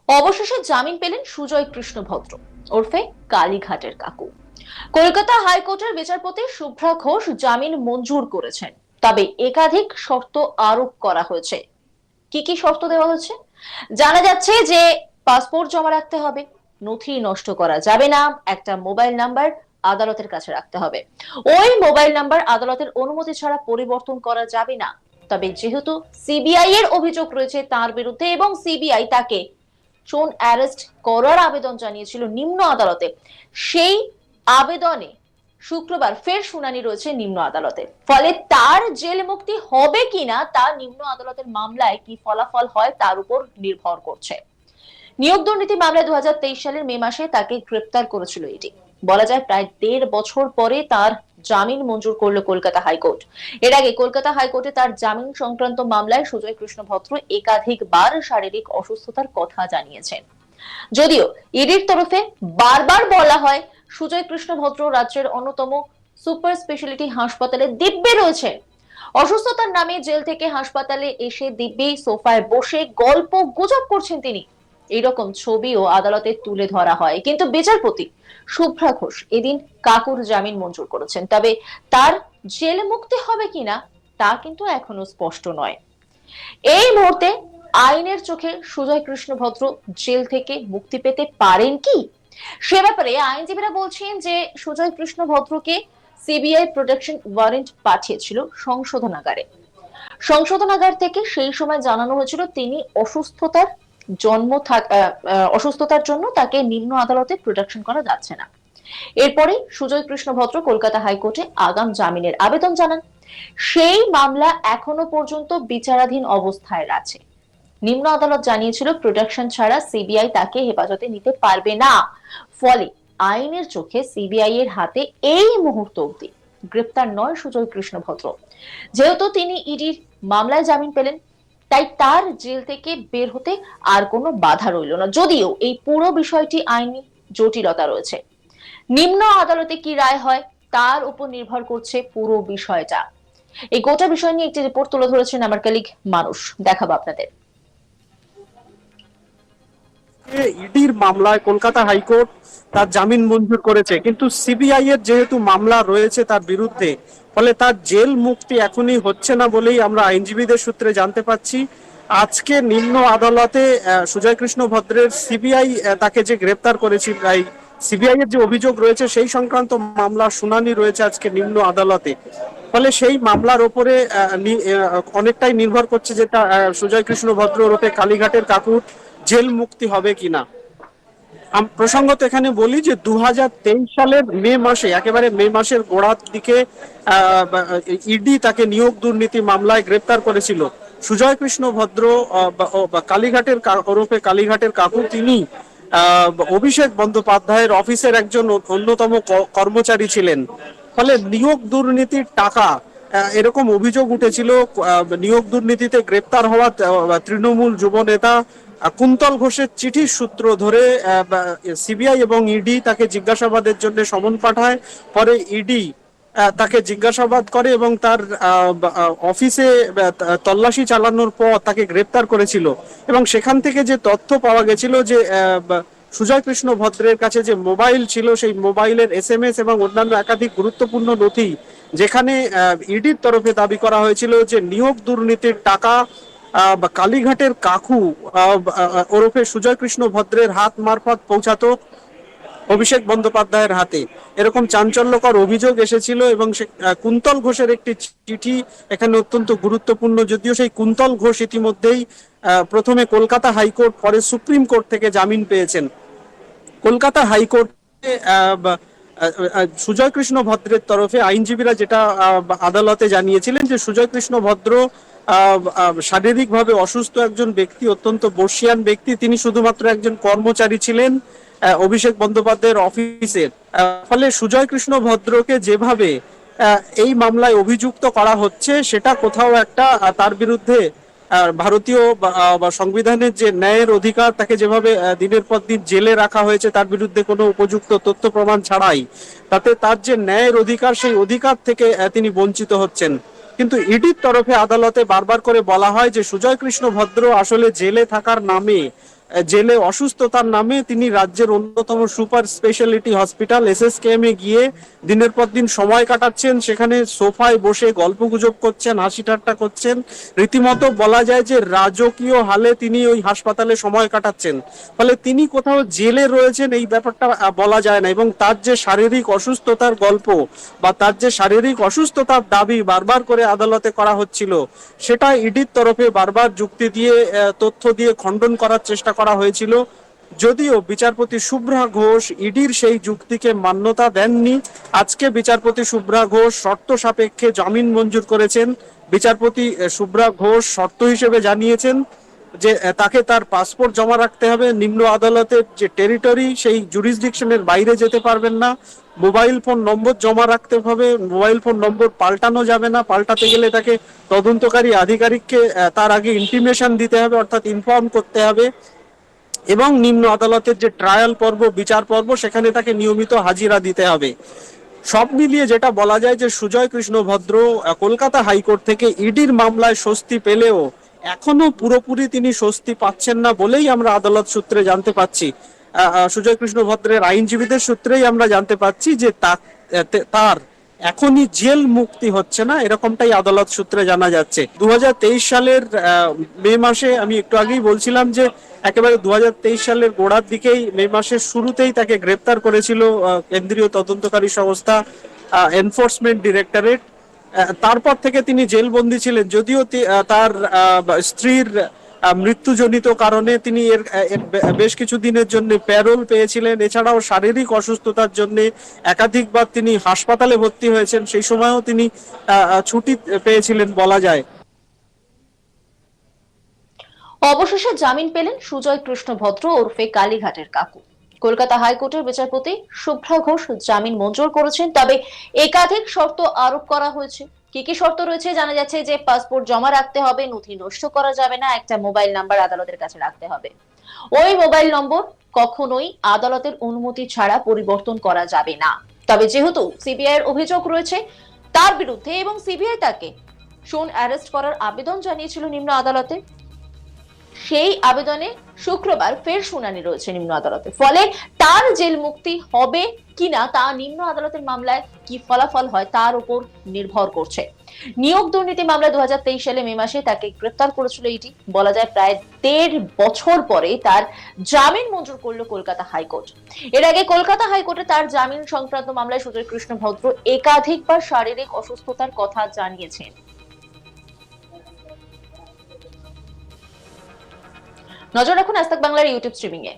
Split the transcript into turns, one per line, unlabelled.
অবশেষে জামিন পেলেন সুজয় কৃষ্ণ ভদ্র ওরফে কালীঘাটের কাকু। কলকাতা হাইকোর্টের বিচারপতি শুভ্রা ঘোষ জামিন মঞ্জুর করেছেন, তবে একাধিক শর্ত আরোপ করা হয়েছে। কি কি শর্ত দেওয়া হয়েছে? জানা যাচ্ছে যে পাসপোর্ট জমা রাখতে হবে, নথি নষ্ট করা যাবে না, একটা মোবাইল নাম্বার আদালতের কাছে রাখতে হবে, ওই মোবাইল নাম্বার আদালতের অনুমতি ছাড়া পরিবর্তন করা যাবে না। তবে যেহেতু সিবিআই এর অভিযোগ রয়েছে তার বিরুদ্ধে এবং সিবিআই তাকে চোন অ্যারেস্ট করার আবেদন জানিয়েছিল নিম্ন আদালতে, সেই আবেদনে শুক্রবার ফের শুনানি রয়েছে নিম্ন আদালতে। ফলে তার জেল মুক্তি হবে কিনা তা নিম্ন আদালতের মামলায় কি ফলাফল হয় তার উপর নির্ভর করছে। নিয়োগ দুর্নীতি মামলায় 2023 সালের মে মাসে তাকে গ্রেপ্তার করেছিল ইডি। বলা যায় প্রায় 1.5 বছর পরে তার জামিন মঞ্জুর করলো কলকাতা হাইকোর্ট। এর আগে কলকাতা হাইকোর্টে তার জামিন সংক্রান্ত মামলায় সুজয় কৃষ্ণ ভদ্র একাধিকবার শারীরিক অসুস্থতার কথা জানিয়েছেন। যদিও ইডির তরফে বারবার বলা হয় সুজয় কৃষ্ণ ভদ্র রাজ্যের অন্যতম সুপার স্পেশালিটি হাসপাতালে দিব্যে রয়েছে। অসুস্থতার নামে জেল থেকে হাসপাতালে এসে দিব্যি সোফায় বসে গল্প গুজব করছেন তিনি, এইরকম ছবিও আদালতে তুলে ধরা হয়। কিন্তু বিচারপতি শুভ্রা ঘোষ এদিন কাকুর জামিন মঞ্জুর করেছেন, তবে তার জেল মুক্তি হবে কিনা তা কিন্তু এখনো স্পষ্ট নয়। এই মুহূর্তে আইনের চোখে সুজয় কৃষ্ণ ভদ্র জেল থেকে মুক্তি পেতে পারেন কি, সে ব্যাপারে আইনজীবীরা বলছেন যে সুজয় কৃষ্ণ ভদ্রকে সিবিআই প্রোটেকশন ওয়ারেন্ট পাঠিয়েছিল সংশোধনাগারে। সংশোধনাগার থেকে সেই সময় জানানো হয়েছিল তিনি অসুস্থতার জন্য তাকে নিম্ন আদালতে প্রোটেকশন করা যাচ্ছে না। এরপরে সুজয় কৃষ্ণ ভদ্র কলকাতা হাইকোর্টে আগাম জামিনের আবেদন জানান। সেই মামলা এখনো পর্যন্ত বিচারাধীন অবস্থায় আছে। নিম্ন আদালত জানিয়েছিল প্রোটেকশন ছাড়া সিবিআই তাকে হেফাজতে নিতে পারবে না। ফলে আইনের চোখে সিবিআই এর হাতে এই মুহূর্ত অবধি গ্রেপ্তার নয় সুজয় কৃষ্ণ ভদ্র। যেহেতু তিনি ইডির মামলায় জামিন পেলেন, তাই তার জেল থেকে বের হতে আর কোনো বাধা রইল না। যদিও এই পুরো বিষয়টি আইনি জটিলতা রয়েছে, নিম্ন আদালতে কি রায় হয় তার উপর নির্ভর করছে পুরো বিষয়টা। এই গোটা বিষয় নিয়ে একটি রিপোর্ট তুলে ধরেছেন আমার কলিগ মানুষ, দেখাবো আপনাদের।
ইডির মামলায় কলকাতা হাইকোর্ট তার জামিন মঞ্জুর করেছে, কিন্তু সিবিআই এর যেহেতু মামলা রয়েছে তার বিরুদ্ধে, ফলে তার জেল মুক্তি এখনই হচ্ছে না বলেই আমরা আইনজীবীদের সূত্রে জানতে পাচ্ছি। আজকে নিম্ন আদালতে সুজয় কৃষ্ণ ভদ্রের সিবিআই তাকে যে গ্রেপ্তার করেছিল, সিবিআই এর যে অভিযোগ রয়েছে সেই সংক্রান্ত মামলা শুনানি রয়েছে আজকে নিম্ন আদালতে। ফলে সেই মামলার ওপরে অনেকটাই নির্ভর করছে যে সুজয় কৃষ্ণ ভদ্র ওরফে কালীঘাটের কাকুর জেল মুক্তি হবে কিনা। প্রসঙ্গত এখানে বলি যে 2023 সালের মে মাসে, একেবারে মে মাসের গোড়ার দিকে ইডি তাকে নিয়োগ দুর্নীতি মামলায় গ্রেপ্তার করেছিল। সুজয় কৃষ্ণ ভদ্র কালীঘাটের ওরফে কালীঘাটের কাকু, তিনি অভিষেক বন্দ্যোপাধ্যায়ের অফিসের একজন অন্যতম কর্মচারী ছিলেন। ফলে নিয়োগ দুর্নীতির টাকা, এরকম অভিযোগ উঠেছিল। নিয়োগ দুর্নীতিতে গ্রেপ্তার হওয়া তৃণমূল যুব নেতা কুন্তল ঘোষের চিঠির সূত্র ধরে সিবিআই এবং ইডি তাকে জিজ্ঞাসাবাদের জন্য সমন পাঠায়। পরে ইডি তাকে জিজ্ঞাসাবাদ করে এবং তার অফিসে তল্লাশি চালানোর পর তাকে গ্রেপ্তার করেছিল। এবং সেখান থেকে যে তথ্য পাওয়া গেছিল যে সুজয় কৃষ্ণ ভদ্রের কাছে যে মোবাইল ছিল, সেই মোবাইলের এসএমএস এবং অন্যান্য একাধিক গুরুত্বপূর্ণ নথি, যেখানে ইডির তরফে দাবি করা হয়েছিল যে নিয়োগ দুর্নীতির টাকা কালীঘাটের কাকু ওরফে সুজয় কৃষ্ণ ভদ্রের হাত মারফত পৌঁছাতো অভিষেক বন্দ্যোপাধ্যায়ের হাতে। এরকম চাঞ্চল্যকর অভিযোগ এসেছিল এবং কুন্তল ঘোষের একটি চিঠি এখানে অত্যন্ত গুরুত্বপূর্ণ। যদিও সেই কুন্তল ঘোষ ইতিমধ্যেই প্রথমে কলকাতা হাইকোর্ট, পরে সুপ্রিম কোর্ট থেকে জামিন পেয়েছেন। কলকাতা হাইকোর্টে সুজয় কৃষ্ণ ভদ্রের তরফে আইনজীবীরা যেটা আদালতে জানিয়েছিলেন যে সুজয় কৃষ্ণ ভদ্র শারীরিকভাবে অসুস্থ একজন ব্যক্তি, অত্যন্ত বর্ষিয়ান ব্যক্তি। তিনি শুধুমাত্র একজন কর্মচারী ছিলেন অভিষেক বন্দ্যোপাধ্যায়ের অফিসের। ফলে সুজয় কৃষ্ণ ভদ্রকে যেভাবে এই মামলায় অভিযুক্ত করা হচ্ছে, সেটা কোথাও একটা তার বিরুদ্ধে ভারতীয় সংবিধানের যে ন্যায়ের অধিকার, তাকে যেভাবে দিনের পর দিন জেলে রাখা হয়েছে তার বিরুদ্ধে কোনো উপযুক্ত তথ্য প্রমাণ ছাড়াই, তাতে তার যে ন্যায়ের অধিকার, সেই অধিকার থেকে তিনি বঞ্চিত হচ্ছেন। কিন্তু ইডির তরফে আদালতে বারবার করে বলা হয় যে সুজয় কৃষ্ণ ভদ্র আসলে জেলে থাকার নামে জেলে অসুস্থতার নামে তিনি রাজ্যের অন্যতম সুপার স্পেশালিটি হসপিটাল এসএসকেএম এ গিয়ে দিনের পর দিন সময় কাটাচ্ছেন, সেখানে সোফায় বসে গল্পগুজব করছেন, হাসি ঠাট্টা করছেন, রীতিমতো বলা যায় যে রাজকীয় হালে তিনি ওই হাসপাতালে সময় কাটাচ্ছেন। ফলে তিনি কোথাও জেলে রয়েছেন এই ব্যাপারটা বলা যায় না। এবং তার যে শারীরিক অসুস্থতার গল্প বা তার যে শারীরিক অসুস্থতার দাবি বারবার করে আদালতে করা হচ্ছিল, সেটা ইডির তরফে বারবার যুক্তি দিয়ে তথ্য দিয়ে খণ্ডন করার চেষ্টা করা হয়েছিল। যদিও বিচারপতি শুভ্রা ঘোষ ইডির সেই যুক্তিকে মান্যতা দেননি। আজকে বিচারপতি শুভ্রা ঘোষ শর্ত সাপেক্ষে জামিন মঞ্জুর করেছেন। বিচারপতি শুভ্রা ঘোষ শর্ত হিসেবে জানিয়েছেন যে তাকে তার পাসপোর্ট জমা রাখতে হবে, নিম্ন আদালতের যে টেরিটরি সেই জুরিসডিকশনের বাইরে যেতে পারবেন না, মোবাইল ফোন নম্বর জমা রাখতে হবে, মোবাইল ফোন নম্বর পাল্টানো যাবে না, পাল্টাতে গেলে তাকে তদন্তকারী আধিকারিককে তার আগে ইন্টিমেশন দিতে হবে, অর্থাৎ ইনফর্ম করতে হবে। এবং নিম্ন আদালতের যে ট্রায়াল পর্ব, বিচার পর্ব, সেখানে তাকে নিয়মিত হাজিরা দিতে হবে। সব মিলিয়ে যেটা বলা যায় যে সুজয় কৃষ্ণ ভদ্র কলকাতা হাইকোর্ট থেকে ইডির মামলায় স্বস্তি পেলেও এখনো পুরোপুরি তিনি স্বস্তি পাচ্ছেন না বলেই আমরা আদালত সূত্রে জানতে পাচ্ছি। সুজয় কৃষ্ণ ভদ্রের আইনজীবীদের সূত্রেই আমরা জানতে পাচ্ছি যে তার এখনই জেল মুক্তি হচ্ছে না, এরকমটাই আদালত সূত্রে জানা যাচ্ছে। 2023 সালের মে মাসে, আমি একটু আগেই বলছিলাম যে একেবারে 2023 সালের গোড়ার দিকেই, মে মাসের শুরুতেই তাকে গ্রেপ্তার করেছিল কেন্দ্রীয় তদন্তকারী সংস্থা এনফোর্সমেন্ট ডিরেক্টরেট। তারপর থেকে তিনি জেলবন্দি ছিলেন। যদিও তার স্ত্রীর মৃত্যুজনিত কারণে তিনি এর বেশ কিছু দিনের জন্য প্যারোল পেয়েছিলেন। এছাড়াও শারীরিক অসুস্থতার জন্য একাধিকবার তিনি হাসপাতালে ভর্তি হয়েছেন, সেই সময়ও তিনি ছুটি পেয়েছিলেন বলা যায়।
অবশেষে জামিন পেলেন সুজয় কৃষ্ণ ভদ্র ওরফে কালীঘাটের কাকু। কলকাতা হাইকোর্টের বিচারপতি শুভ্রা ঘোষ জামিন মঞ্জুর করেছেন, তবে একাধিক শর্ত আরোপ করা হয়েছে। কি কি শর্ত রয়েছে জানা যাচ্ছে যে পাসপোর্ট জমা রাখতে হবে, নথি নষ্ট করা যাবে না, একটা মোবাইল নাম্বার আদালতের কাছে রাখতে হবে, ওই মোবাইল নম্বর কখনোই আদালতের অনুমতি ছাড়া পরিবর্তন করা যাবে না। তবে যেহেতু সিবিআই এর অভিযোগ রয়েছে তার বিরুদ্ধে এবং সিবিআই তাকে শুন অ্যারেস্ট করার আবেদন জানিয়েছিল নিম্ন আদালতে, সেই আবেদনে শুক্রবার ফের শুনানি রয়েছে নিম্ন আদালতে। ফলে তার জেল মুক্তি হবে কিনা তা নিম্ন আদালতের মামলায় কি ফলাফল হয় তার উপর নির্ভর করছে। নিয়োগ দুর্নীতি মামলা 2023 সালে মে মাসে তাকে গ্রেফতার করেছিল ইডি। বলা যায় প্রায় 1.5 বছর পরে তার জামিন মঞ্জুর করলো কলকাতা হাইকোর্ট। এর আগে কলকাতা হাইকোর্টে তার জামিন সংক্রান্ত মামলায় সুজয় কৃষ্ণ ভদ্র একাধিকবার শারীরিক অসুস্থতার কথা জানিয়েছেন। নজর রাখুন আজ তাক বাংলার ইউটিউব স্ট্রিমিং এ।